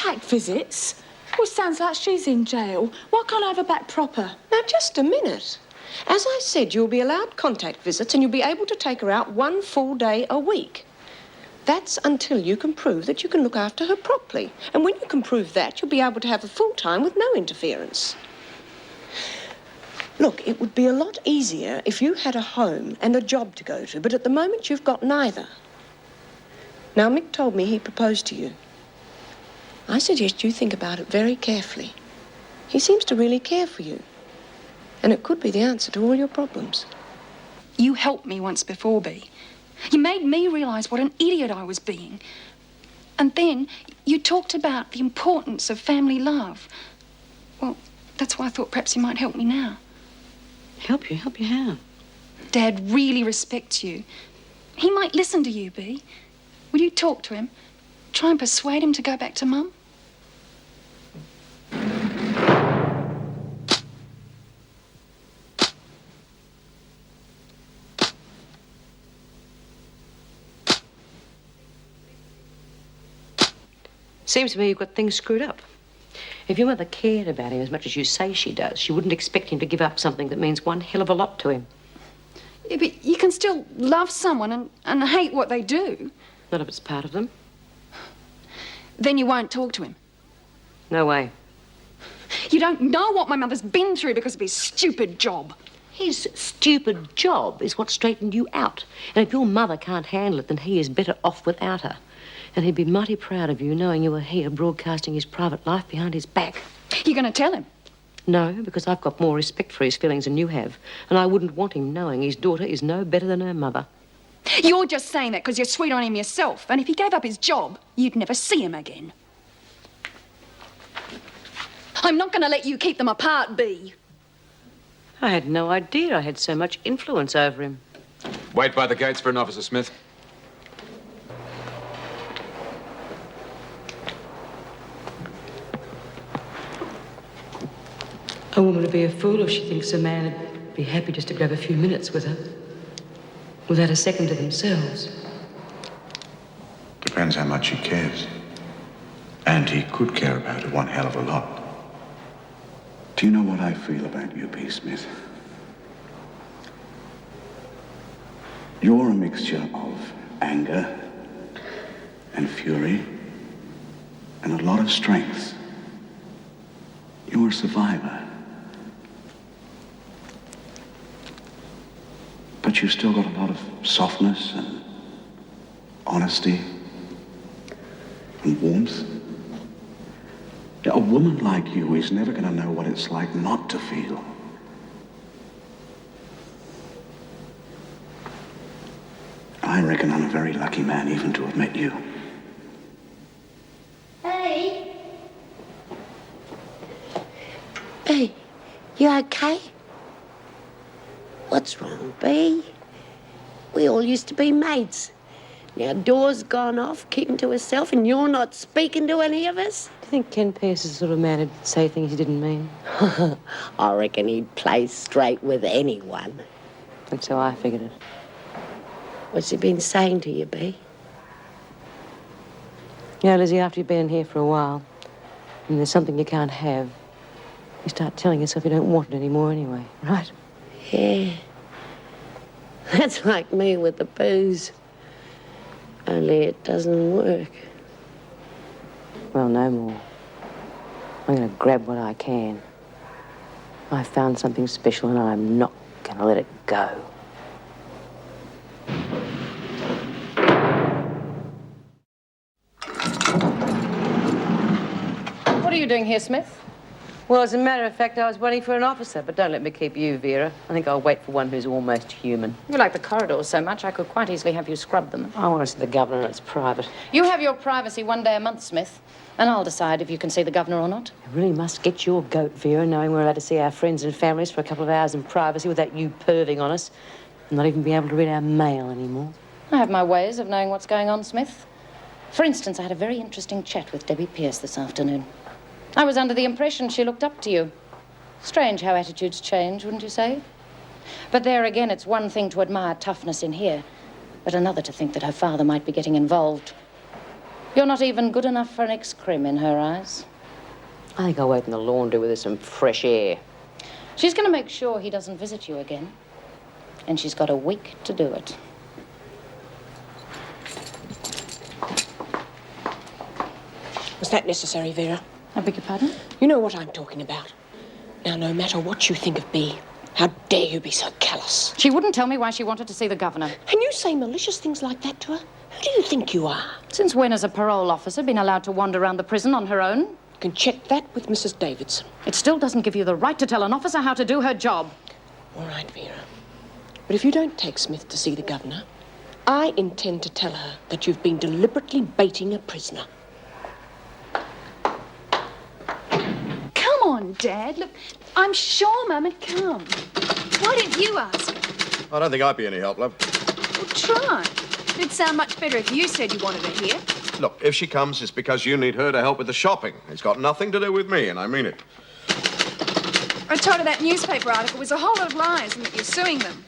Contact visits? Well, sounds like she's in jail. Why can't I have her back proper? Now, just a minute. As I said, you'll be allowed contact visits and you'll be able to take her out 1 full day a week. That's until you can prove that you can look after her properly. And when you can prove that, you'll be able to have her full time with no interference. Look, it would be a lot easier if you had a home and a job to go to, but at the moment you've got neither. Now, Mick told me he proposed to you. I suggest you think about it very carefully. He seems to really care for you. And it could be the answer to all your problems. You helped me once before, Bea. You made me realise what an idiot I was being. And then you talked about the importance of family love. Well, that's why I thought perhaps you might help me now. Help you? Help you how? Dad really respects you. He might listen to you, Bea. Will you talk to him? Try and persuade him to go back to Mum? Seems to me you've got things screwed up. If your mother cared about him as much as you say she does, she wouldn't expect him to give up something that means one hell of a lot to him. Yeah, but you can still love someone and hate what they do. Not if it's part of them. Then you won't talk to him. No way. You don't know what my mother's been through because of his stupid job. His stupid job is what straightened you out. And if your mother can't handle it, then he is better off without her. And he'd be mighty proud of you knowing you were here broadcasting his private life behind his back. You're going to tell him? No, because I've got more respect for his feelings than you have. And I wouldn't want him knowing his daughter is no better than her mother. You're just saying that because you're sweet on him yourself. And if he gave up his job, you'd never see him again. I'm not going to let you keep them apart, Bea. I had no idea I had so much influence over him. Wait by the gates for an Officer Smith. A woman would be a fool if she thinks a man would be happy just to grab a few minutes with her, without a second to themselves. Depends how much he cares. And he could care about it one hell of a lot. Do you know what I feel about you, Bea Smith? You're a mixture of anger and fury and a lot of strength. You're a survivor. But you've still got a lot of softness and honesty and warmth. A woman like you is never going to know what it's like not to feel. I reckon I'm a very lucky man even to have met you. Hey. Hey, you okay? What's wrong, Bea? We all used to be mates. Now Dawn's gone off, keeping to herself, and you're not speaking to any of us? Do you think Ken Pierce is the sort of man who'd say things he didn't mean? I reckon he'd play straight with anyone. That's how I figured it. What's he been saying to you, Bea? You know, Lizzie, after you've been in here for a while, and there's something you can't have, you start telling yourself you don't want it anymore anyway, right? Yeah. That's like me with the booze. Only it doesn't work. Well, no more. I'm going to grab what I can. I found something special and I'm not going to let it go. What are you doing here, Smith? Well, as a matter of fact, I was waiting for an officer, but don't let me keep you, Vera. I think I'll wait for one who's almost human. You like the corridors so much, I could quite easily have you scrub them. I want to see the governor, and it's private. You have your privacy 1 day a month, Smith, and I'll decide if you can see the governor or not. I really must get your goat, Vera, knowing we're allowed to see our friends and families for a couple of hours in privacy without you perving on us, and not even be able to read our mail anymore. I have my ways of knowing what's going on, Smith. For instance, I had a very interesting chat with Debbie Pierce this afternoon. I was under the impression she looked up to you. Strange how attitudes change, wouldn't you say? But there again, it's one thing to admire toughness in here, but another to think that her father might be getting involved. You're not even good enough for an ex-crim in her eyes. I think I'll wait in the laundry with her some fresh air. She's going to make sure he doesn't visit you again. And she's got a week to do it. Was that necessary, Vera? I beg your pardon? You know what I'm talking about. Now, no matter what you think of Bea, how dare you be so callous? She wouldn't tell me why she wanted to see the governor. And you say malicious things like that to her? Who do you think you are? Since when has a parole officer been allowed to wander around the prison on her own? You can check that with Mrs. Davidson. It still doesn't give you the right to tell an officer how to do her job. All right, Vera. But if you don't take Smith to see the governor, I intend to tell her that you've been deliberately baiting a prisoner. Come on, Dad. Look, I'm sure Mum had come. Why didn't you ask her? I don't think I'd be any help, love. Well, try. It'd sound much better if you said you wanted her here. Look, if she comes, it's because you need her to help with the shopping. It's got nothing to do with me, and I mean it. I told her that newspaper article was a whole lot of lies and that you're suing them.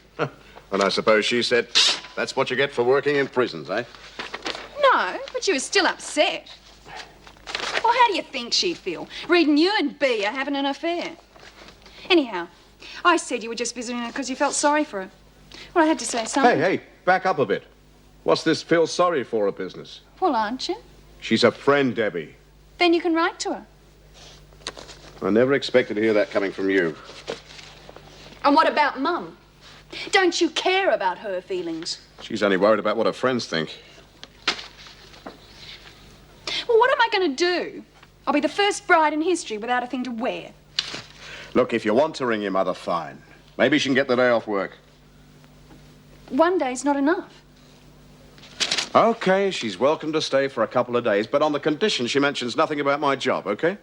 And I suppose she said, that's what you get for working in prisons, eh? No, but she was still upset. Well, how do you think she'd feel, reading you and Bea are having an affair? Anyhow, I said you were just visiting her because you felt sorry for her. Well, I had to say something. Hey, back up a bit. What's this feel sorry for her business? Well, aren't you? She's a friend, Debbie. Then you can write to her. I never expected to hear that coming from you. And what about Mum? Don't you care about her feelings? She's only worried about what her friends think. Well, what am I going to do? I'll be the first bride in history without a thing to wear. Look, if you want to ring your mother, fine. Maybe she can get the day off work. One day's not enough. Okay, she's welcome to stay for a couple of days, but on the condition she mentions nothing about my job, okay?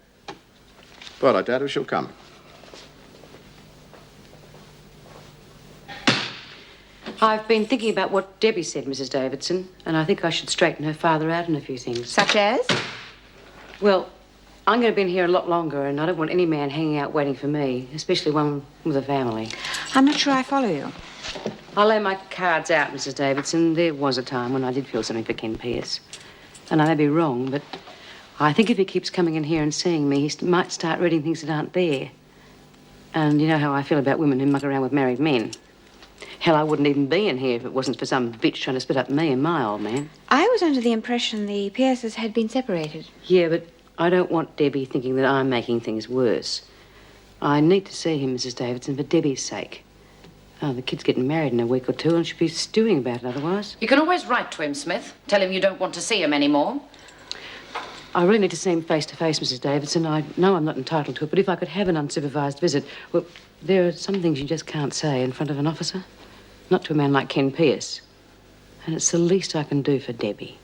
But I doubt if she'll come. I've been thinking about what Debbie said, Mrs. Davidson, and I think I should straighten her father out in a few things. Such as? Well, I'm going to be in here a lot longer, and I don't want any man hanging out waiting for me, especially one with a family. I'm not sure I follow you. I'll lay my cards out, Mrs. Davidson. There was a time when I did feel something for Ken Pierce. And I may be wrong, but I think if he keeps coming in here and seeing me, he might start reading things that aren't there. And you know how I feel about women who muck around with married men. Hell, I wouldn't even be in here if it wasn't for some bitch trying to split up me and my old man. I was under the impression the Pierces had been separated. Yeah, but I don't want Debbie thinking that I'm making things worse. I need to see him, Mrs. Davidson, for Debbie's sake. Oh, the kid's getting married in a week or two and she'll be stewing about it otherwise. You can always write to him, Smith. Tell him you don't want to see him anymore. I really need to see him face to face, Mrs. Davidson. I know I'm not entitled to it, but if I could have an unsupervised visit, well, there are some things you just can't say in front of an officer. Not to a man like Ken Pierce. And it's the least I can do for Debbie.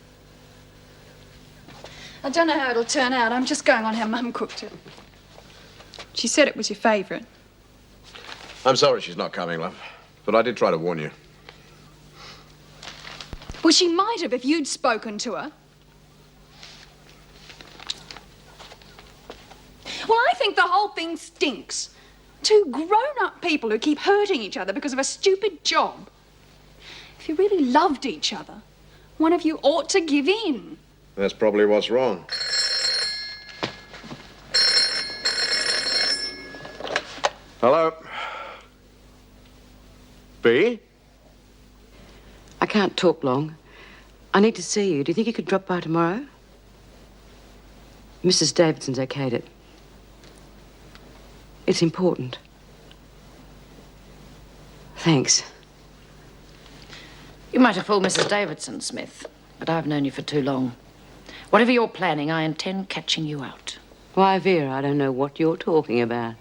I don't know how it'll turn out. I'm just going on how Mum cooked it. She said it was your favourite. I'm sorry she's not coming, love. But I did try to warn you. Well, she might have if you'd spoken to her. Well, I think the whole thing stinks. Two grown-up people who keep hurting each other because of a stupid job. If you really loved each other, one of you ought to give in. That's probably what's wrong. Hello? Bea? I can't talk long. I need to see you. Do you think you could drop by tomorrow? Mrs. Davidson's okayed it. It's important. Thanks. You might have fooled Mrs. Davidson, Smith, but I've known you for too long. Whatever you're planning, I intend catching you out. Why, Vera, I don't know what you're talking about.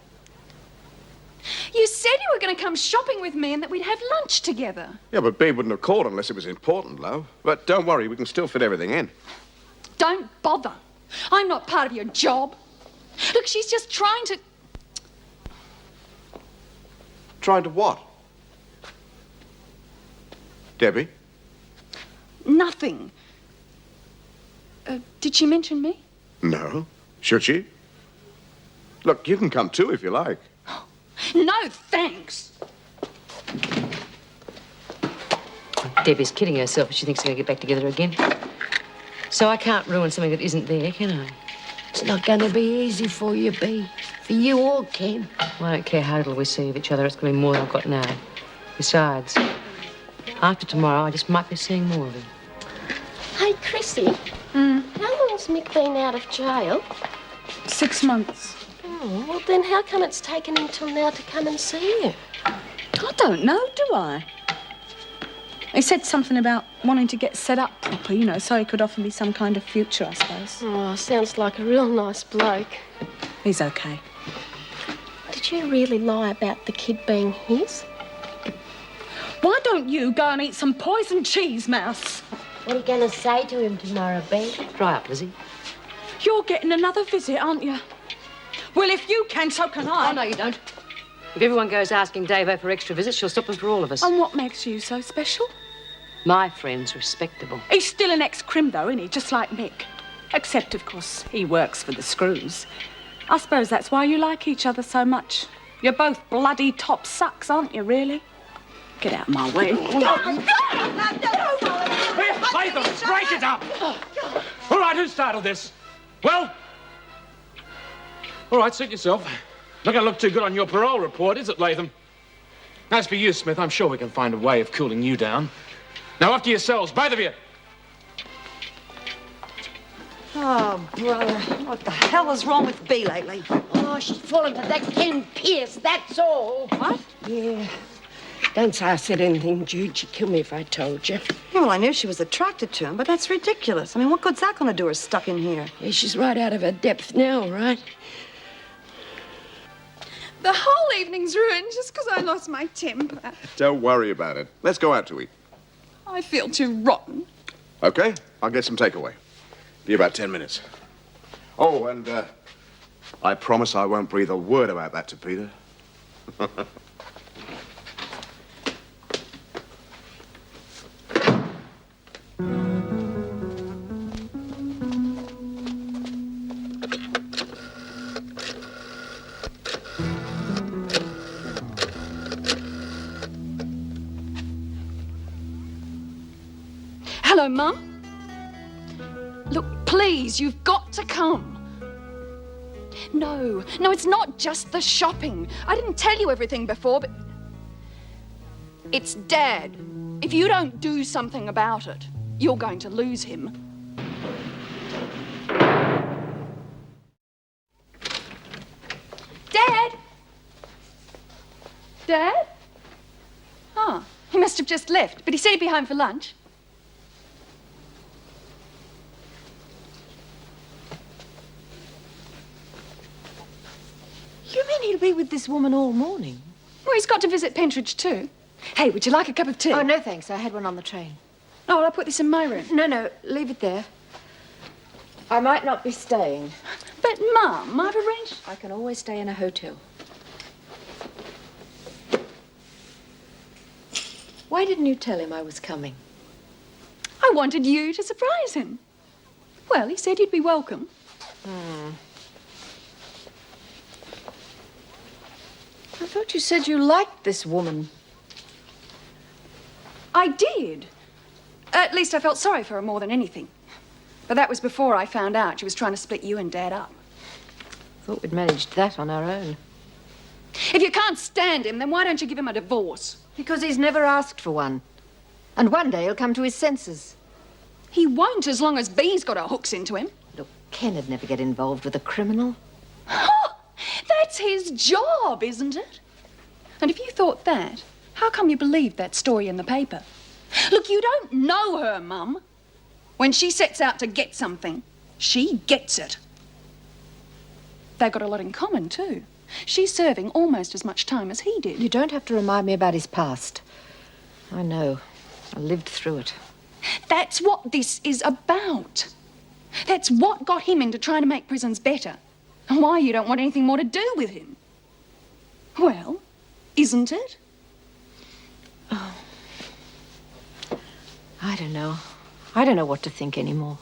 You said you were going to come shopping with me and that we'd have lunch together. Yeah, but Bea wouldn't have called unless it was important, love. But don't worry, we can still fit everything in. Don't bother. I'm not part of your job. Look, she's just trying to... Trying to what? Debbie? Nothing. Did she mention me? No. Should she? Look, you can come too if you like. No, thanks. Debbie's kidding herself if she thinks they're going to get back together again. So I can't ruin something that isn't there, can I? It's not going to be easy for you, Bea. For you or Ken. Well, I don't care how little we see of each other. It's going to be more than I've got now. Besides, after tomorrow, I just might be seeing more of him. Hey, Chrissy. How long's Mick been out of jail? 6 months. Oh, well, then how come it's taken him till now to come and see you? I don't know, do I? He said something about wanting to get set up proper, you know, so he could offer me some kind of future, I suppose. Oh, sounds like a real nice bloke. He's okay. Did you really lie about the kid being his? Why don't you go and eat some poisoned cheese, Mouse? What are you going to say to him tomorrow, Bea? Dry up, Lizzie. You're getting another visit, aren't you? Well, if you can, so can I. Oh, no, you don't. If everyone goes asking Davo for extra visits, she'll stop them for all of us. And what makes you so special? My friend's respectable. He's still an ex-crim, though, isn't he? Just like Mick. Except, of course, he works for the Screws. I suppose that's why you like each other so much. You're both bloody top sucks, aren't you, really? Get out of my way. Here, Latham, break it up! All right, who started this? Well? All right, suit yourself. Not going to look too good on your parole report, is it, Latham? As for you, Smith, I'm sure we can find a way of cooling you down. Now, off to yourselves, both of you. Oh, brother, what the hell is wrong with Bea lately? Oh, she's fallen for that Ken Pierce, that's all. What? Yeah. Don't say I said anything, Jude. She'd kill me if I told you. Yeah, well, I knew she was attracted to him, but that's ridiculous. I mean, what good's that going to do her stuck in here? Yeah, she's right out of her depth now, right? The whole evening's ruined just because I lost my temper. Don't worry about it. Let's go out to eat. I feel too rotten. Okay, I'll get some takeaway. Be about 10 minutes. Oh, and I promise I won't breathe a word about that to Peter. Hello, Mum. Look, please, you've got to come. No, it's not just the shopping. I didn't tell you everything before, but... It's Dad. If you don't do something about it, you're going to lose him. Dad? Dad? Oh, he must have just left, but he said he'd be home for lunch. You mean he'll be with this woman all morning? Well, he's got to visit Pentridge too. Hey, would you like a cup of tea? Oh, no, thanks. I had one on the train. Oh, well, I'll put this in my room. No, leave it there. I might not be staying. But, Mum, I've arranged... I can always stay in a hotel. Why didn't you tell him I was coming? I wanted you to surprise him. Well, he said you'd be welcome. I thought you said you liked this woman. I did. At least I felt sorry for her more than anything. But that was before I found out she was trying to split you and Dad up. Thought we'd managed that on our own. If you can't stand him, then why don't you give him a divorce? Because he's never asked for one. And one day he'll come to his senses. He won't as long as Bea's got her hooks into him. Look, Ken would never get involved with a criminal. That's his job, isn't it? And if you thought that, how come you believed that story in the paper? Look, you don't know her, Mum. When she sets out to get something, she gets it. They've got a lot in common, too. She's serving almost as much time as he did. You don't have to remind me about his past. I know. I lived through it. That's what this is about. That's what got him into trying to make prisons better. And why you don't want anything more to do with him. Well, isn't it? Oh. I don't know. I don't know what to think anymore.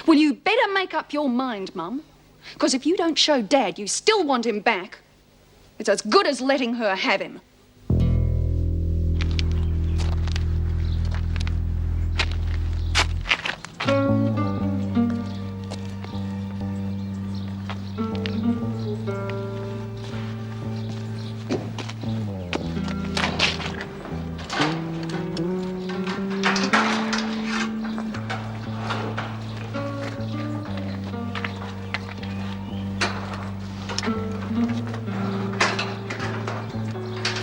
Well, you better make up your mind, Mum. Because if you don't show Dad you still want him back, it's as good as letting her have him.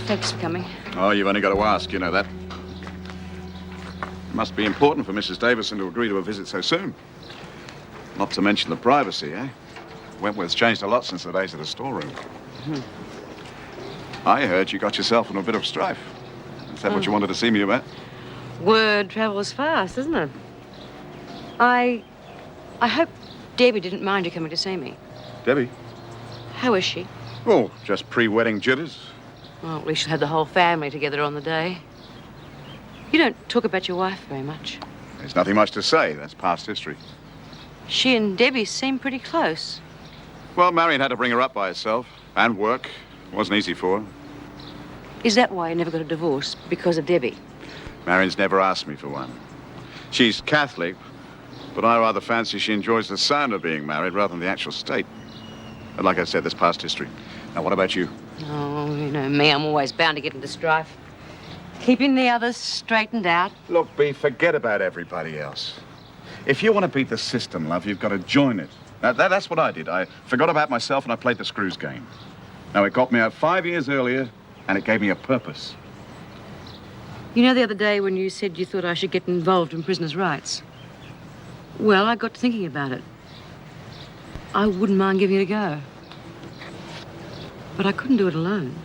Thanks for coming. Oh, you've only got to ask, you know that. It must be important for Mrs. Davison to agree to a visit so soon. Not to mention the privacy, eh? Wentworth's changed a lot since the days of the storeroom. I heard you got yourself in a bit of strife. Is that what you wanted to see me about? Word travels fast, doesn't it? I hope Debbie didn't mind you coming to see me. Debbie? How is she? Oh, just pre-wedding jitters. Well, at least she'll have the whole family together on the day. You don't talk about your wife very much. There's nothing much to say. That's past history. She and Debbie seem pretty close. Well, Marion had to bring her up by herself. And work. It wasn't easy for her. Is that why you never got a divorce? Because of Debbie? Marion's never asked me for one. She's Catholic, but I rather fancy she enjoys the sound of being married rather than the actual state. But like I said, there's past history. Now, what about you? Oh, you know me, I'm always bound to get into strife. Keeping the others straightened out. Look, Bea, forget about everybody else. If you want to beat the system, love, you've got to join it. Now, that's what I did. I forgot about myself and I played the screws game. Now, it got me out 5 years earlier, and it gave me a purpose. You know the other day when you said you thought I should get involved in prisoners' rights? Well, I got to thinking about it. I wouldn't mind giving it a go. But I couldn't do it alone.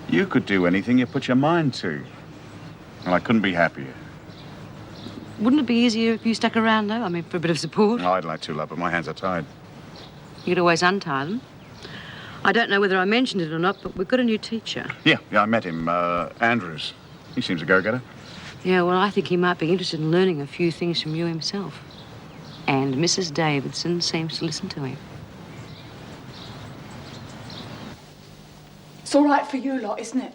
You could do anything you put your mind to. Well, I couldn't be happier. Wouldn't it be easier if you stuck around, though? I mean, for a bit of support? Oh, I'd like to, love, but my hands are tied. You could always untie them. I don't know whether I mentioned it or not, but we've got a new teacher. Yeah, I met him, Andrews. He seems a go-getter. Yeah, well, I think he might be interested in learning a few things from you himself. And Mrs. Davidson seems to listen to him. It's all right for you lot, isn't it?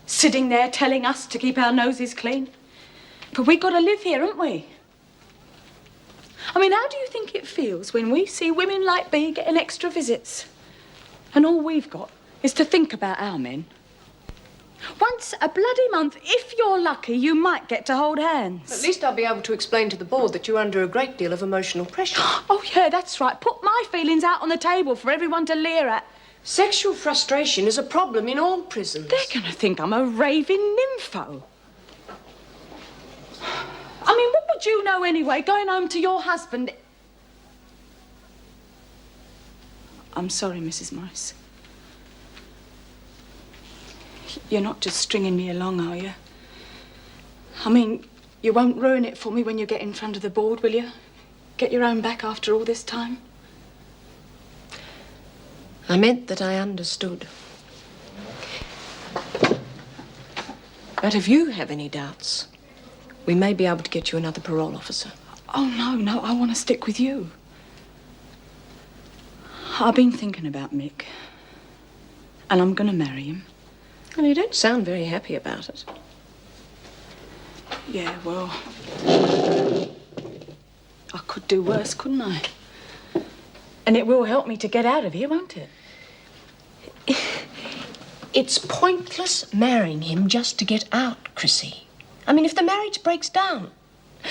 Sitting there telling us to keep our noses clean. But we've got to live here, haven't we? I mean, how do you think it feels when we see women like Bea getting extra visits? And all we've got is to think about our men. Once a bloody month, if you're lucky, you might get to hold hands. At least I'll be able to explain to the board that you're under a great deal of emotional pressure. Oh, yeah, that's right. Put my feelings out on the table for everyone to leer at. Sexual frustration is a problem in all prisons. They're going to think I'm a raving nympho. I mean, what would you know anyway, going home to your husband? I'm sorry, Mrs. Morris. You're not just stringing me along, are you? I mean, you won't ruin it for me when you get in front of the board, will you? Get your own back after all this time? I meant that I understood. But if you have any doubts, we may be able to get you another parole officer. Oh, no, I want to stick with you. I've been thinking about Mick, and I'm going to marry him. And you don't sound very happy about it. Yeah, well, I could do worse, couldn't I? And it will help me to get out of here, won't it? It's pointless marrying him just to get out, Chrissy. I mean, if the marriage breaks down,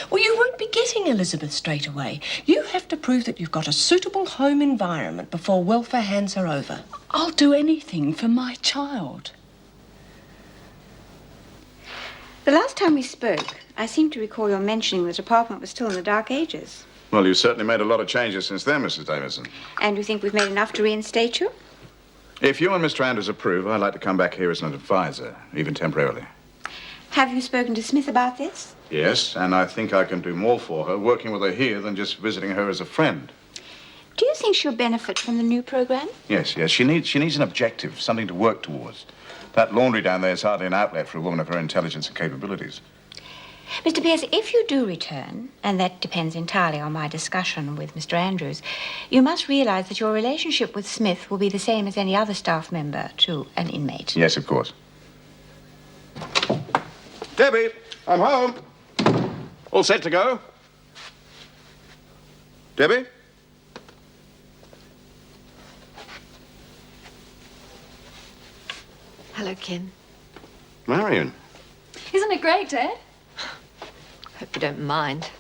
well, you won't be getting Elizabeth straight away. You have to prove that you've got a suitable home environment before welfare hands are over. I'll do anything for my child. The last time we spoke, I seem to recall your mentioning the department was still in the Dark Ages. Well, you've certainly made a lot of changes since then, Mrs. Davidson. And you think we've made enough to reinstate you? If you and Mr. Andrews approve, I'd like to come back here as an advisor, even temporarily. Have you spoken to Smith about this? Yes, and I think I can do more for her working with her here than just visiting her as a friend. Do you think she'll benefit from the new program? Yes. She needs an objective, something to work towards. That laundry down there is hardly an outlet for a woman of her intelligence and capabilities. Mr. Pierce, if you do return, and that depends entirely on my discussion with Mr. Andrews, you must realize that your relationship with Smith will be the same as any other staff member to an inmate. Yes, of course. Debbie, I'm home. All set to go? Debbie? Hello, Ken. Marion. Isn't it great, Dad? Hope you don't mind.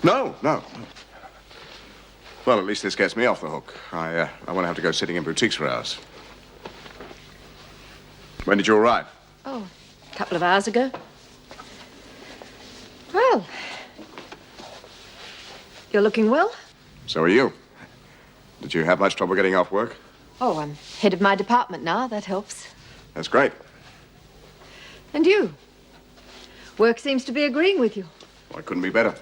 No. Well, at least this gets me off the hook. I won't have to go sitting in boutiques for hours. When did you arrive? Oh, a couple of hours ago. Well, you're looking well. So are you. Did you have much trouble getting off work? Oh, I'm head of my department now. That helps. That's great. And you? Work seems to be agreeing with you. Well, it couldn't be better.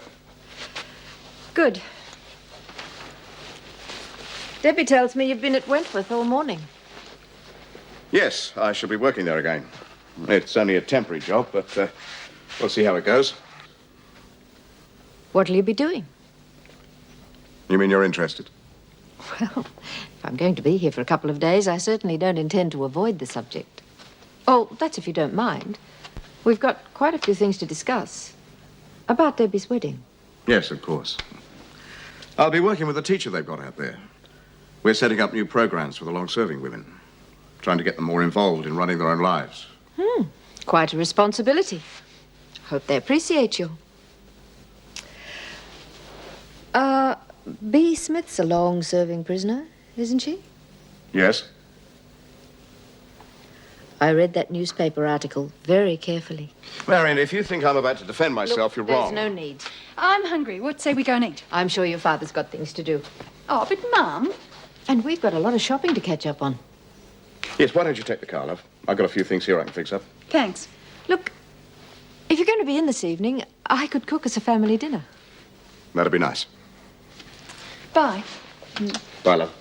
Good. Debbie tells me you've been at Wentworth all morning. Yes, I shall be working there again. It's only a temporary job, but we'll see how it goes. What'll you be doing? You mean you're interested? Well, if I'm going to be here for a couple of days, I certainly don't intend to avoid the subject. Oh, that's if you don't mind. We've got quite a few things to discuss. About Debbie's wedding. Yes, of course. I'll be working with the teacher they've got out there. We're setting up new programs for the long-serving women, trying to get them more involved in running their own lives. Quite a responsibility. Hope they appreciate you. Bea Smith's a long-serving prisoner, isn't she? Yes? I read that newspaper article very carefully. Marion, if you think I'm about to defend myself, you're wrong. There's no need. I'm hungry. What say we go and eat? I'm sure your father's got things to do. Oh, but Mum. And we've got a lot of shopping to catch up on. Yes, why don't you take the car, love? I've got a few things here I can fix up. Thanks. Look, if you're going to be in this evening, I could cook us a family dinner. That'd be nice. Bye. Bye, love.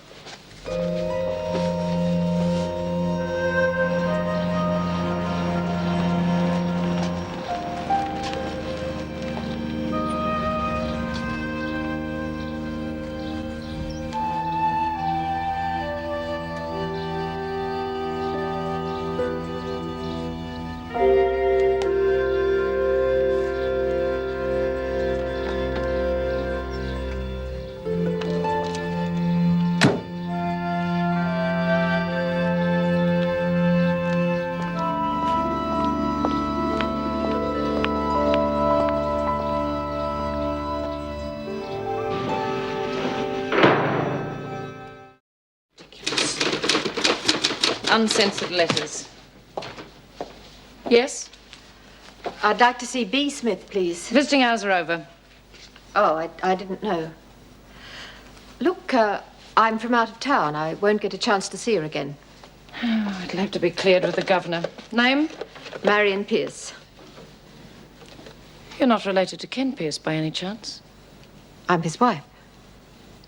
Uncensored letters. Yes? I'd like to see Bea Smith, please. Visiting hours are over. Oh, I didn't know. Look, I'm from out of town. I won't get a chance to see her again. Oh, it'll have to be cleared with the governor. Name? Marion Pierce. You're not related to Ken Pierce by any chance? I'm his wife.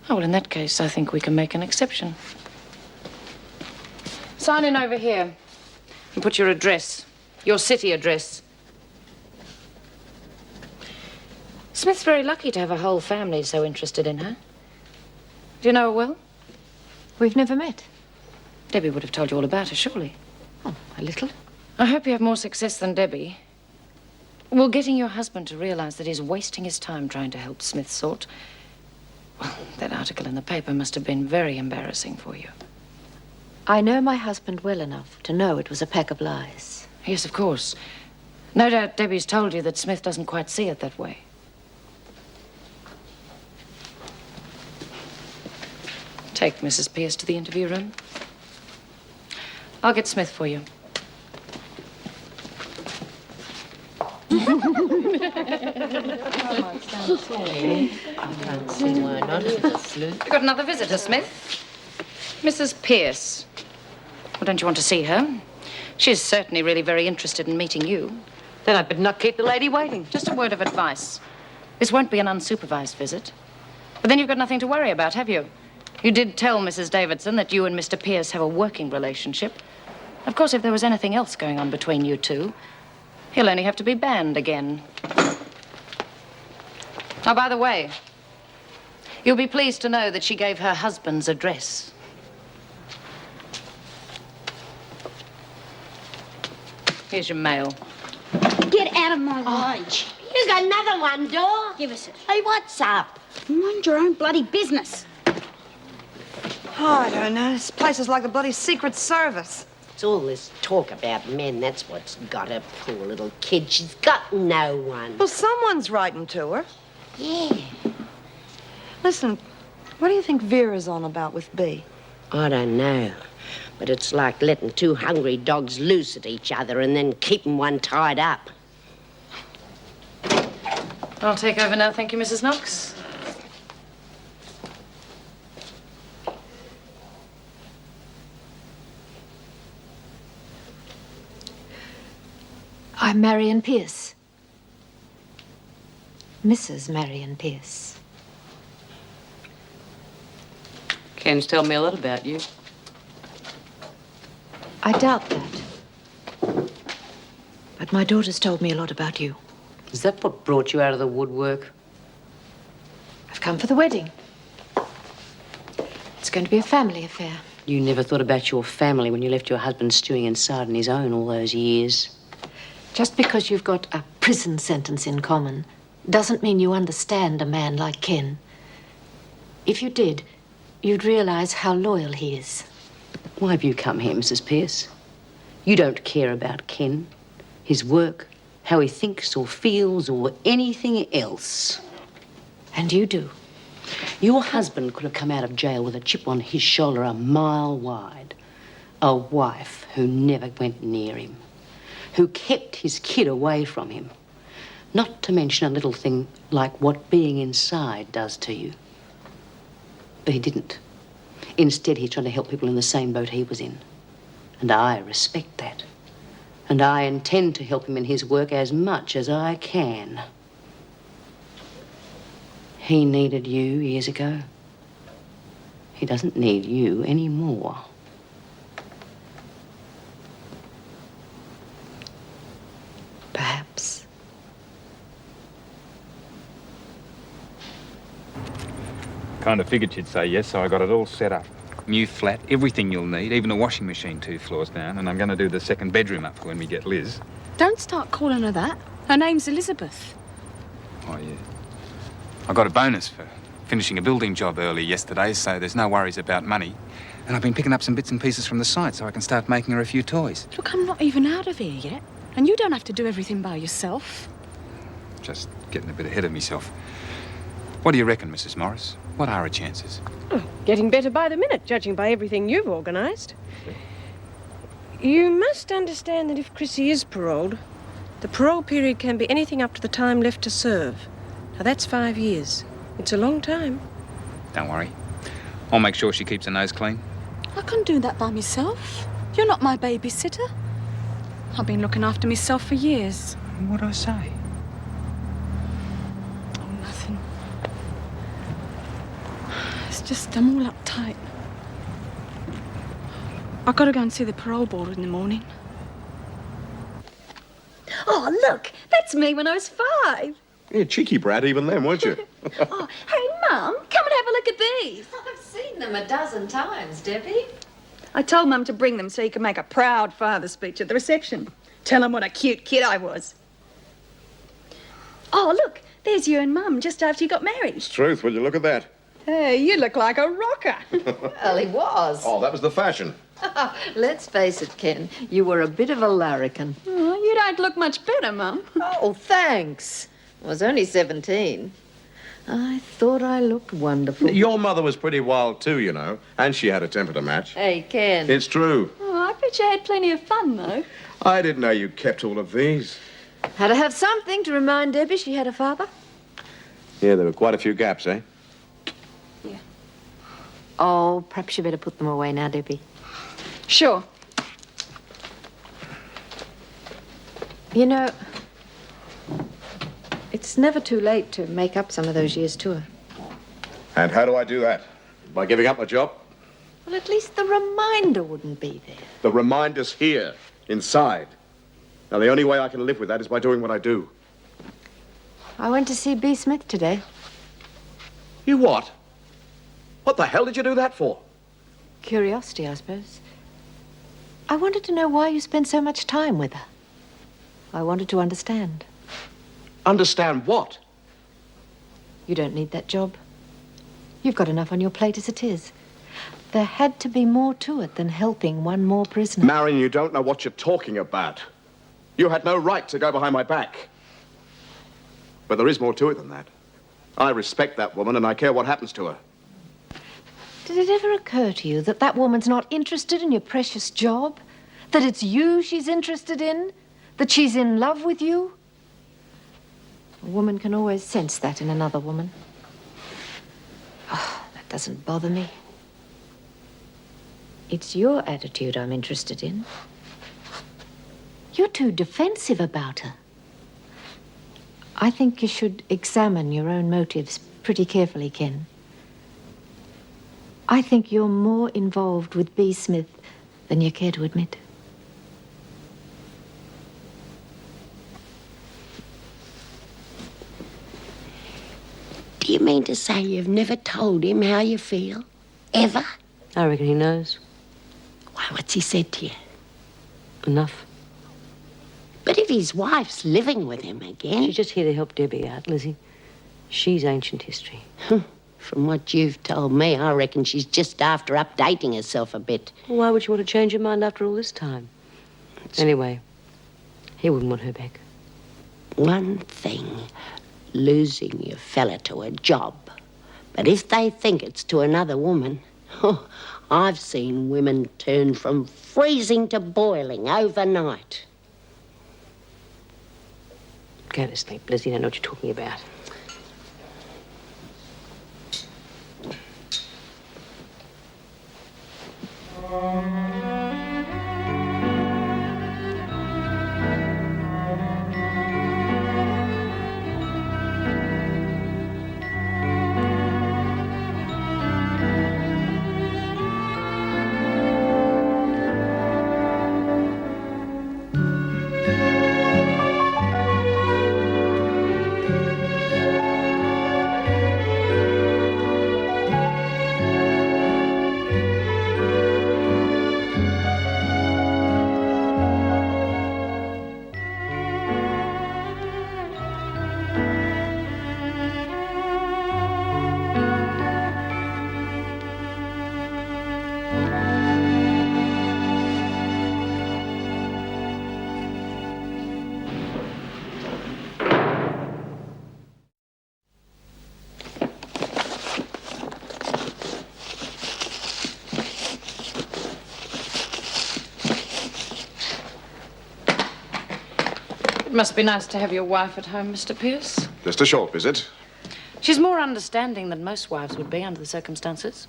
Oh, well, in that case, I think we can make an exception. Sign in over here and put your address, your city address. Smith's very lucky to have a whole family so interested in her. Do you know her well? We've never met. Debbie would have told you all about her, surely. Oh, a little. I hope you have more success than Debbie. Well, getting your husband to realize that he's wasting his time trying to help Smith's sort. Well, that article in the paper must have been very embarrassing for you. I know my husband well enough to know it was a pack of lies. Yes, of course. No doubt Debbie's told you that Smith doesn't quite see it that way. Take Mrs. Pierce to the interview room. I'll get Smith for you. You've got another visitor, Smith. Mrs. Pierce. Well, don't you want to see her? She's certainly really very interested in meeting you. Then I'd better not keep the lady waiting. Just a word of advice. This won't be an unsupervised visit. But then you've got nothing to worry about, have you? You did tell Mrs. Davidson that you and Mr. Pierce have a working relationship. Of course, if there was anything else going on between you two, he'll only have to be banned again. Oh, by the way, you'll be pleased to know that she gave her husband's address. Here's your mail. Get out of my lunch. You got another one, Dor? Give us it. Hey, what's up? Mind your own bloody business. Oh, I don't know. This place is like the bloody Secret Service. It's all this talk about men. That's what's got her. Poor little kid. She's got no one. Well, someone's writing to her. Yeah. Listen, what do you think Vera's on about with Bea? I don't know. But it's like letting two hungry dogs loose at each other and then keeping one tied up. I'll take over now, thank you, Mrs. Knox. I'm Marion Pierce. Mrs. Marion Pierce. Ken's told me a lot about you. I doubt that. But my daughter's told me a lot about you. Is that what brought you out of the woodwork? I've come for the wedding. It's going to be a family affair. You never thought about your family when you left your husband stewing inside on his own all those years. Just because you've got a prison sentence in common doesn't mean you understand a man like Ken. If you did, you'd realize how loyal he is. Why have you come here, Mrs. Pierce? You don't care about Ken, his work, how he thinks or feels or anything else. And you do. Your husband could have come out of jail with a chip on his shoulder a mile wide. A wife who never went near him, who kept his kid away from him. Not to mention a little thing like what being inside does to you. But he didn't. Instead, he's trying to help people in the same boat he was in. And I respect that. And I intend to help him in his work as much as I can. He needed you years ago. He doesn't need you anymore. Perhaps. Kind of figured you'd say yes, so I got it all set up. New flat, everything you'll need, even a washing machine 2 floors down, and I'm going to do the second bedroom up for when we get Liz. Don't start calling her that. Her name's Elizabeth. Oh, yeah. I got a bonus for finishing a building job early yesterday, so there's no worries about money. And I've been picking up some bits and pieces from the site so I can start making her a few toys. Look, I'm not even out of here yet. And you don't have to do everything by yourself. Just getting a bit ahead of myself. What do you reckon, Mrs. Morris? What are her chances? Oh, getting better by the minute, judging by everything you've organised. You must understand that if Chrissy is paroled, the parole period can be anything up to the time left to serve. Now, that's 5 years. It's a long time. Don't worry. I'll make sure she keeps her nose clean. I can do that by myself. You're not my babysitter. I've been looking after myself for years. What'd I say? Oh, nothing. It's just I'm all uptight. I've got to go and see the parole board in the morning. Oh, look, that's me when I was 5. Yeah, cheeky brat even then, weren't you? Oh, hey, Mum, come and have a look at these. I've seen them a dozen times, Debbie. I told Mum to bring them so you could make a proud father speech at the reception. Tell him what a cute kid I was. Oh, look, there's you and Mum just after you got married. It's truth, will you look at that? Hey, you look like a rocker. Well, he was. Oh, that was the fashion. Let's face it, Ken. You were a bit of a larrikin. Oh, you don't look much better, Mum. Oh, thanks. I was only 17. I thought I looked wonderful. Your mother was pretty wild too, you know, and she had a temper to match. Hey, Ken. It's true. Oh, I bet you had plenty of fun, though. I didn't know you kept all of these. Had to have something to remind Debbie she had a father. Yeah, there were quite a few gaps, eh? Yeah. Oh, perhaps you better put them away now, Debbie. Sure. You know, it's never too late to make up some of those years to her. And how do I do that? By giving up my job? Well, at least the reminder wouldn't be there. The reminder's here, inside. Now, the only way I can live with that is by doing what I do. I went to see B. Smith today. You what? What the hell did you do that for? Curiosity, I suppose. I wanted to know why you spent so much time with her. I wanted to understand. Understand what? You don't need that job. You've got enough on your plate as it is. There had to be more to it than helping one more prisoner. Marion, you don't know what you're talking about. You had no right to go behind my back. But there is more to it than that. I respect that woman and I care what happens to her. Did it ever occur to you that that woman's not interested in your precious job? That it's you she's interested in? That she's in love with you? A woman can always sense that in another woman. Oh, that doesn't bother me. It's your attitude I'm interested in. You're too defensive about her. I think you should examine your own motives pretty carefully, Ken. I think you're more involved with B. Smith than you care to admit. Do you mean to say you've never told him how you feel? Ever? I reckon he knows. Why, what's he said to you? Enough. But if his wife's living with him again... She's just here to help Debbie out, Lizzie. She's ancient history. From what you've told me, I reckon she's just after updating herself a bit. Well, why would you want to change your mind after all this time? Anyway, he wouldn't want her back. One thing, losing your fella to a job. But if they think it's to another woman... Oh, I've seen women turn from freezing to boiling overnight. Go to sleep, Lizzie. I don't know what you're talking about. It must be nice to have your wife at home, Mr. Pierce. Just a short visit. She's more understanding than most wives would be under the circumstances.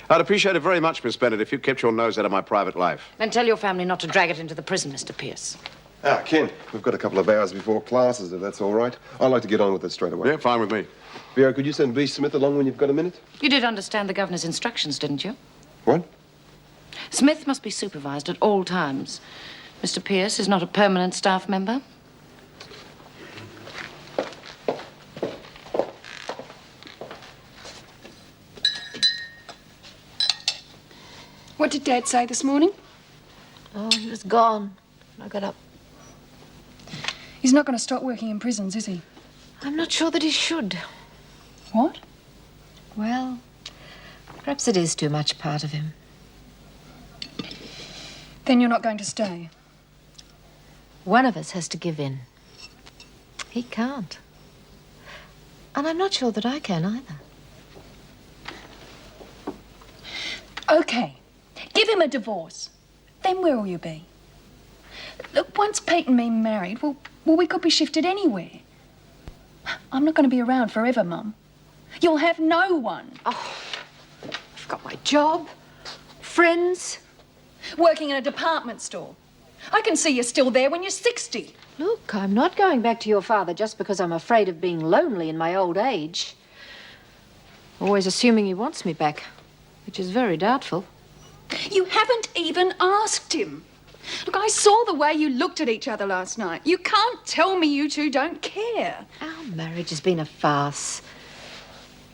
I'd appreciate it very much, Miss Bennett, if you kept your nose out of my private life. Then tell your family not to drag it into the prison, Mr. Pierce. Ah, Ken, we've got a couple of hours before classes, if that's all right. I'd like to get on with it straight away. Yeah, fine with me. Vera, could you send B. Smith along when you've got a minute? You did understand the governor's instructions, didn't you? What? Smith must be supervised at all times. Mr. Pierce is not a permanent staff member. What did Dad say this morning? Oh, he was gone when I got up. He's not going to stop working in prisons, is he? I'm not sure that he should. What? Well, perhaps it is too much part of him. Then you're not going to stay? One of us has to give in. He can't. And I'm not sure that I can either. OK. Give him a divorce. Then where will you be? Look, once Pete and me married, well, we could be shifted anywhere. I'm not going to be around forever, Mum. You'll have no one. Oh, I've got my job, friends. Working in a department store. I can see you're still there when you're 60. Look, I'm not going back to your father just because I'm afraid of being lonely in my old age. Always assuming he wants me back, which is very doubtful. You haven't even asked him. Look, I saw the way you looked at each other last night. You can't tell me you two don't care. Our marriage has been a farce.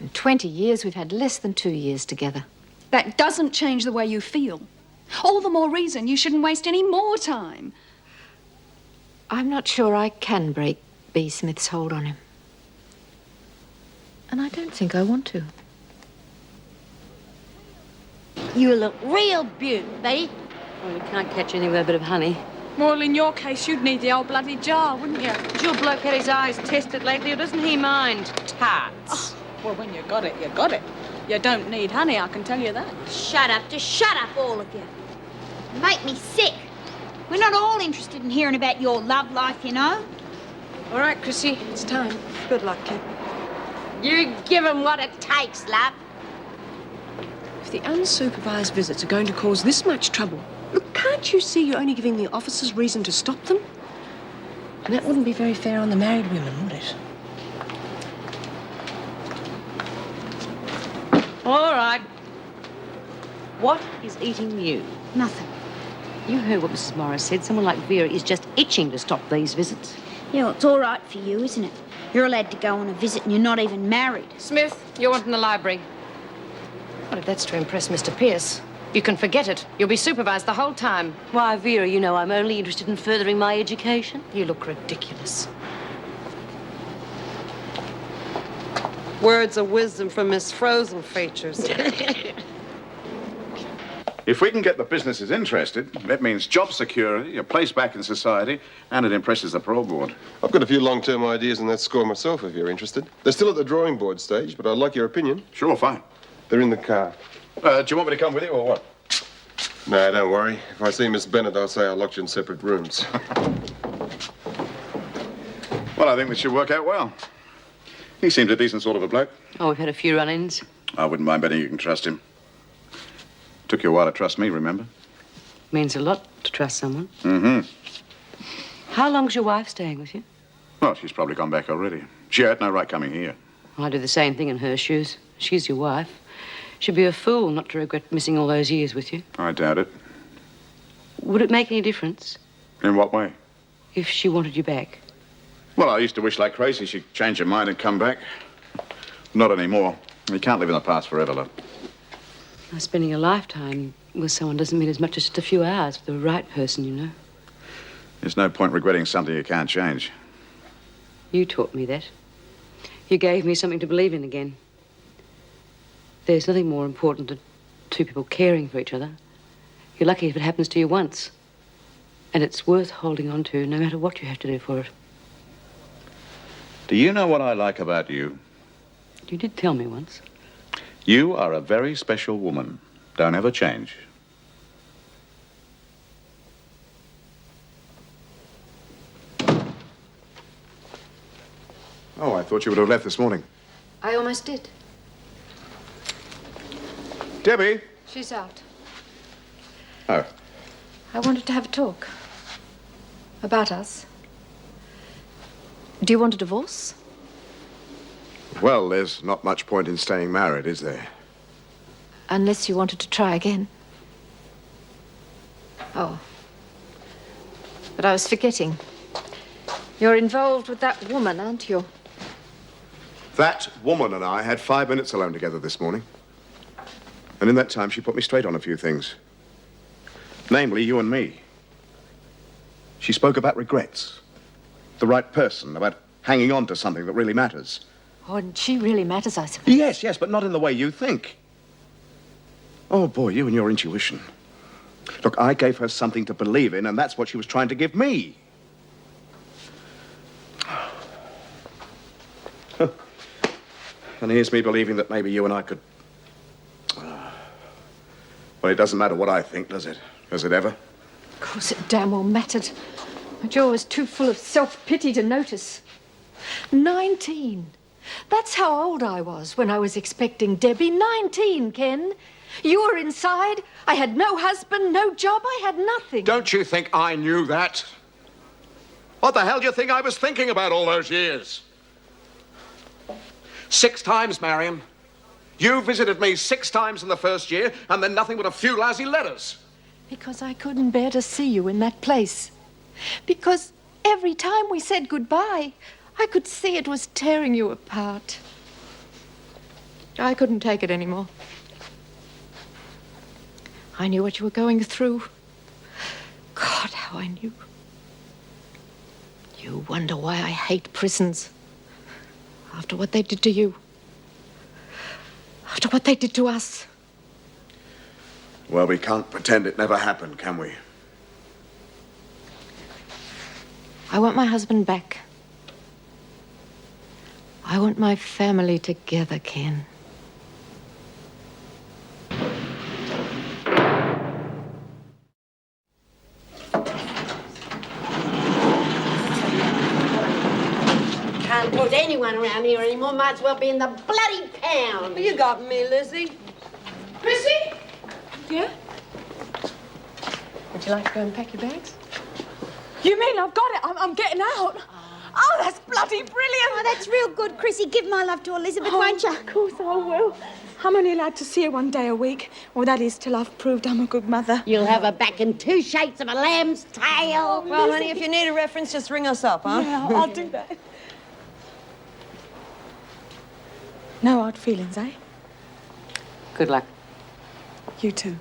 In 20 years, we've had less than 2 years together. That doesn't change the way you feel. All the more reason you shouldn't waste any more time. I'm not sure I can break B. Smith's hold on him. And I don't think I want to. You look real beaut, Betty. Well, you can't catch anything with a bit of honey. Well, in your case, you'd need the old bloody jar, wouldn't you? Has your bloke had his eyes tested lately, or doesn't he mind tarts? Oh, well, when you got it, you got it. You don't need honey, I can tell you that. Shut up. Just shut up, all of you. You make me sick. We're not all interested in hearing about your love life, you know. All right, Chrissy, it's time. Good luck, kid. You give 'em what it takes, love. If the unsupervised visits are going to cause this much trouble, look, can't you see you're only giving the officers reason to stop them? And that wouldn't be very fair on the married women, would it? All right. What is eating you? Nothing. You heard what Mrs. Morris said. Someone like Vera is just itching to stop these visits. Yeah, well, it's all right for you, isn't it? You're allowed to go on a visit and you're not even married. Smith, you're wanting the library. Well, if that's to impress Mr. Pierce, you can forget it. You'll be supervised the whole time. Why, Vera, you know I'm only interested in furthering my education. You look ridiculous. Words of wisdom from Miss Frozen Features. If we can get the businesses interested, that means job security, a place back in society, and it impresses the parole board. I've got a few long-term ideas on that score myself, if you're interested. They're still at the drawing board stage, but I'd like your opinion. Sure, fine. They're in the car. Do you want me to come with you or what? No, don't worry. If I see Miss Bennett, I'll say I locked you in separate rooms. Well, I think this should work out well. He seems a decent sort of a bloke. Oh, we've had a few run-ins. I wouldn't mind betting you can trust him. Took you a while to trust me, remember? Means a lot to trust someone. Mm-hmm. How long's your wife staying with you? Well, she's probably gone back already. She had no right coming here. I'd do the same thing in her shoes. She's your wife. She'd be a fool not to regret missing all those years with you. I doubt it. Would it make any difference In what way? if she wanted you back? Well, I used to wish like crazy she'd change her mind and come back. Not anymore. You can't live in the past forever, love. Now, spending a lifetime with someone doesn't mean as much as just a few hours with the right person, you know. There's no point regretting something you can't change. You taught me that. You gave me something to believe in again. There's nothing more important than two people caring for each other. You're lucky if it happens to you once. And it's worth holding on to, no matter what you have to do for it. Do you know what I like about you? You did tell me once. You are a very special woman. Don't ever change. Oh, I thought you would have left this morning. I almost did. Debbie? She's out. Oh. I wanted to have a talk. About us. Do you want a divorce? Well, there's not much point in staying married, is there? Unless you wanted to try again. Oh. But I was forgetting. You're involved with that woman, aren't you? That woman and I had 5 minutes alone together this morning. And in that time, she put me straight on a few things. Namely, you and me. She spoke about regrets. The right person, about hanging on to something that really matters. Oh, and she really matters, I suppose. Yes, but not in the way you think. Oh, boy, you and your intuition. Look, I gave her something to believe in, and that's what she was trying to give me. And here's me believing that maybe you and I could... Well, it doesn't matter what I think, does it? Does it ever? Of course it damn well mattered. But you're always too full of self-pity to notice. 19. That's how old I was when I was expecting Debbie. 19, Ken. You were inside. I had no husband, no job. I had nothing. Don't you think I knew that? What the hell do you think I was thinking about all those years? 6 times, Marion. You visited me 6 times in the first year, and then nothing but a few lousy letters. Because I couldn't bear to see you in that place. Because every time we said goodbye, I could see it was tearing you apart. I couldn't take it anymore. I knew what you were going through. God, how I knew. You wonder why I hate prisons. After what they did to you. After what they did to us. Well, we can't pretend it never happened, can we? I want my husband back. I want my family together, Ken. there's anyone around here anymore, might as well be in the bloody pound. You got me, Lizzie. Chrissy? Yeah? Would you like to go and pack your bags? You mean I've got it? I'm getting out? Oh, that's bloody brilliant. Oh, that's real good, Chrissy. Give my love to Elizabeth, won't you? Of course I will. I'm only allowed to see her one day a week. Well, that is till I've proved I'm a good mother. You'll have her back in 2 shakes of a lamb's tail. Well, honey, if you need a reference, just ring us up, huh? Yeah, I'll do that. No hard feelings, eh? Good luck. You too.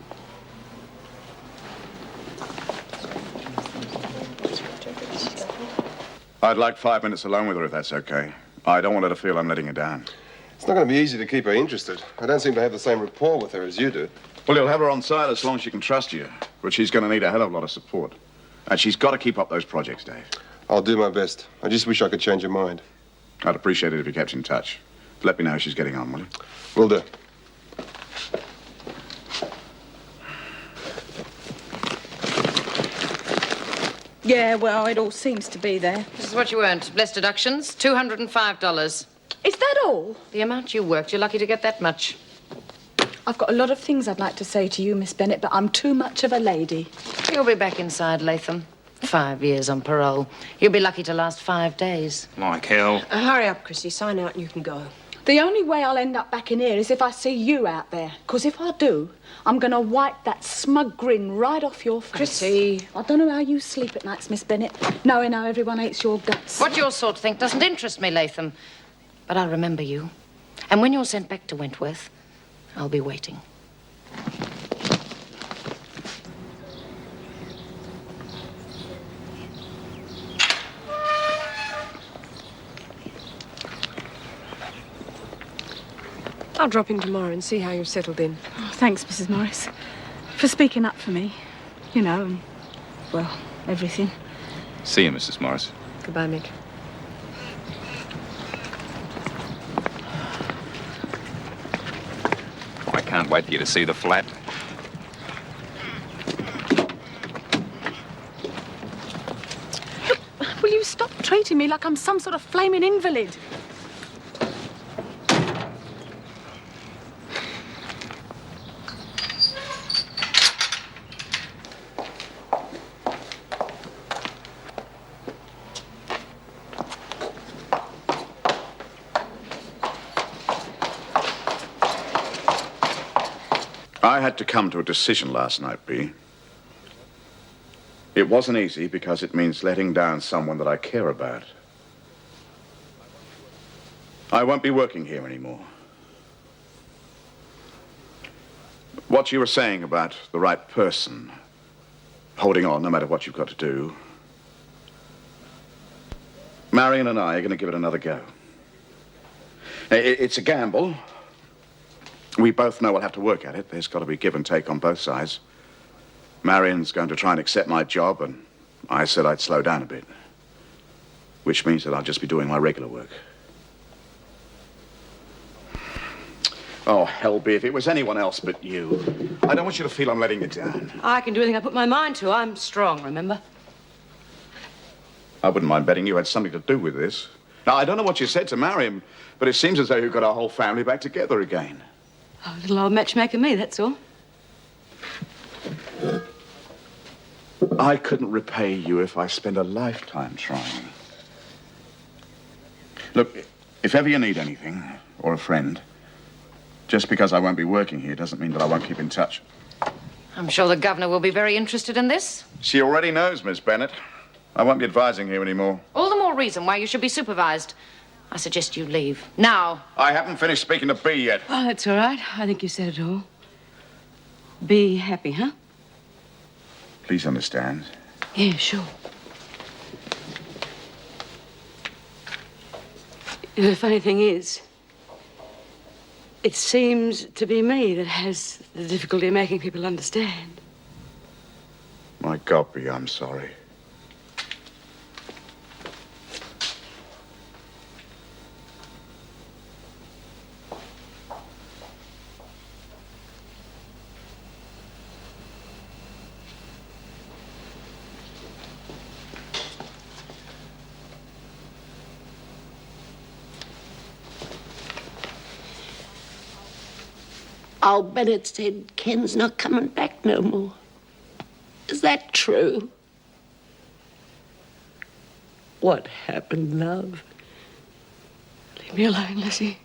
I'd like 5 minutes alone with her, if that's okay. I don't want her to feel I'm letting her down. It's not going to be easy to keep her interested. I don't seem to have the same rapport with her as you do. Well, you'll have her on side as long as she can trust you. But she's going to need a hell of a lot of support. And she's got to keep up those projects, Dave. I'll do my best. I just wish I could change her mind. I'd appreciate it if you kept in touch. Let me know how she's getting on, will you? Will do. Yeah, well, it all seems to be there. This is what you earned. Less deductions, $205. Is that all? The amount you worked, you're lucky to get that much. I've got a lot of things I'd like to say to you, Miss Bennett, but I'm too much of a lady. You'll be back inside, Latham. 5 years on parole. You'll be lucky to last 5 days. Like hell. Hurry up, Chrissy. Sign out and you can go. The only way I'll end up back in here is if I see you out there. Because if I do, I'm going to wipe that smug grin right off your face. Chrissy. I don't know how you sleep at nights, Miss Bennett, knowing how everyone hates your guts. What your sort think doesn't interest me, Latham. But I'll remember you. And when you're sent back to Wentworth, I'll be waiting. I'll drop in tomorrow and see how you've settled in. Oh, thanks, Mrs. Morris, for speaking up for me. You know, and, well, everything. See you, Mrs. Morris. Goodbye, Mick. I can't wait for you to see the flat. Will you stop treating me like I'm some sort of flaming invalid? I had to come to a decision last night, Bea. It wasn't easy because it means letting down someone that I care about. I won't be working here anymore. What you were saying about the right person, holding on no matter what you've got to do, Marion and I are going to give it another go. It's a gamble. We both know we'll have to work at it. There's got to be give and take on both sides. Marion's going to try and accept my job, and I said I'd slow down a bit. Which means that I'll just be doing my regular work. Oh, hell, Bea, if it was anyone else but you, I don't want you to feel I'm letting you down. I can do anything I put my mind to. I'm strong, remember? I wouldn't mind betting you had something to do with this. Now, I don't know what you said to Marion, but it seems as though you've got our whole family back together again. Oh, little old matchmaker me, that's all. I couldn't repay you if I spent a lifetime trying. Look, if ever you need anything, or a friend, just because I won't be working here doesn't mean that I won't keep in touch. I'm sure the governor will be very interested in this. She already knows, Miss Bennett. I won't be advising here anymore. All the more reason why you should be supervised. I suggest you leave. Now. I haven't finished speaking to Bea yet. Oh, that's all right. I think you said it all. Be happy, huh? Please understand. Yeah, sure. The funny thing is, it seems to be me that has the difficulty of making people understand. My God, Bea, I'm sorry. Old Bennett said Ken's not coming back no more. Is that true? What happened, love? Leave me alone, Lizzie.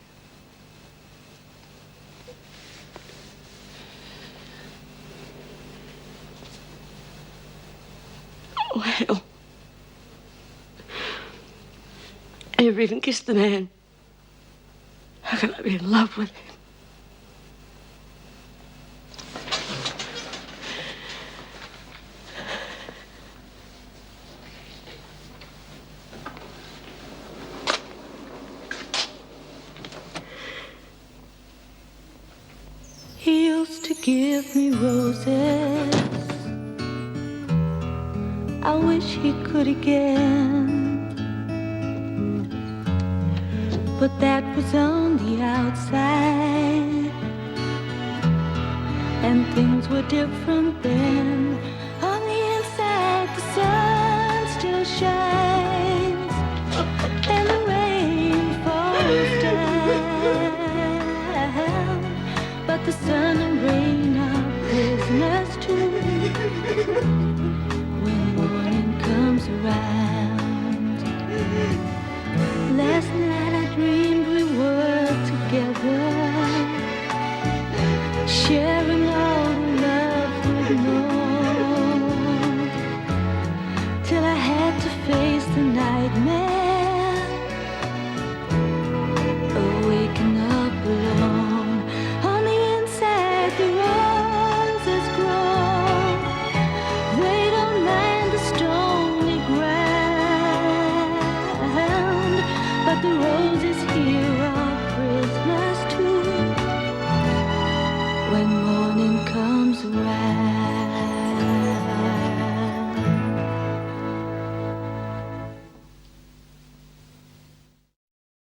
Oh, hell. I never even kissed the man. How can I be in love with him? He used to give me roses. I wish he could again. But that was on the outside, and things were different then. On the inside, the sun still shines, and the rain falls down. But the sun and rain are prisoners too when morning comes around. Last night I dreamed we were together, sharing all the love we'd known, till I had to face the nightmare, waking up alone. On the inside the roses grow, they don't mind the stony ground, but the roses here are prisoners too when morning comes around.